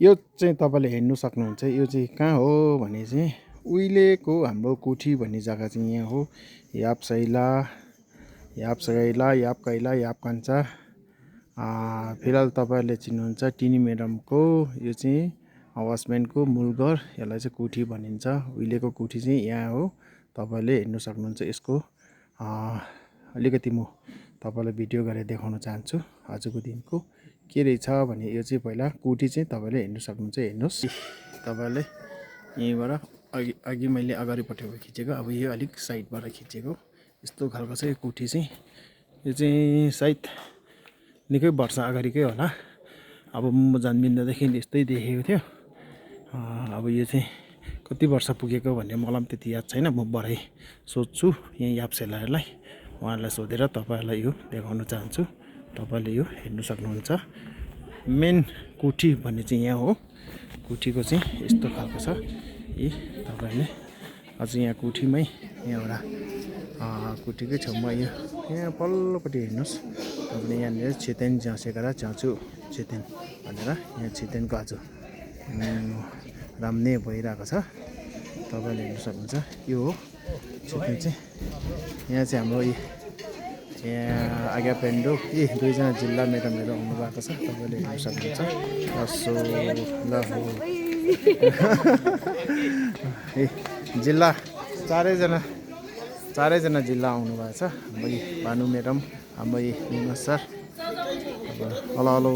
यो चाहिँ तपाईँले हेर्नु सक्नुहुन्छ। यो चाहिँ कहाँ हो भने चाहिँ उहिलेको हाम्रो कुठी भन्ने जग्गा चाहिँ यहाँ हो। यापसैला यापकैला यापकान्छा। फिलहाल तपाईँहरूले चिन्नुहुन्छ टिनी म्याडमको यो चाहिँ हस्बेन्डको मूल घर। यसलाई चाहिँ कुठी भनिन्छ। उहिलेको कुठी चाहिँ यहाँ हो। तपाईँले हेर्नु सक्नुहुन्छ। यसको अलिकति म तपाईँलाई भिडियो गरेर देखाउन चाहन्छु आजको दिनको के रहेछ भने। यो चाहिँ पहिला कुठी चाहिँ तपाईँले हेर्नु सक्नुहुन्छ। हेर्नुहोस् तपाईँले यहीँबाट अघि मैले अगाडिपट्टि खिचेको। अब यो अलिक साइडबाट खिचेको यस्तो खालको चाहिँ कुठी चाहिँ। यो चाहिँ सायद निकै वर्ष अगाडिकै होला। अब म जन्मिँदादेखि यस्तै देखेको थियो। अब यो चाहिँ कति वर्ष पुगेको भन्ने मलाई पनि त्यति याद छैन। म भरे सोध्छु यहीँ यापसेलाहरूलाई, उहाँहरूलाई सोधेर तपाईँहरूलाई यो देखाउन चाहन्छु। तपाईँले यो हेर्नु सक्नुहुन्छ। मेन कुठी भन्ने चाहिँ यहाँ हो। कुठीको चाहिँ यस्तो खालको छ। यी तपाईँले अझ यहाँ कुठीमै यहाँ एउटा कुठीकै छेउमा यहाँ पल्लोपट्टि हेर्नुहोस्। तपाईँले यहाँनिर छितेन झसेर च्याउँछु छितेन भनेर यहाँ छितेनको आज राम्ने भइरहेको छ। तपाईँले हेर्नु सक्नुहुन्छ। यो हो छितेन चाहिँ। यहाँ चाहिँ हाम्रो यहाँ आज्ञा पेन्डो दुईजना जिल्ला म्याडमहरू आउनु भएको छ। तपाईँले हेर्नु सक्नुहुन्छ। जिल्ला चारैजना जिल्ला आउनु भएको छ। हाम्रो भानु म्याडम, हाम्रो निमस सर। हेलो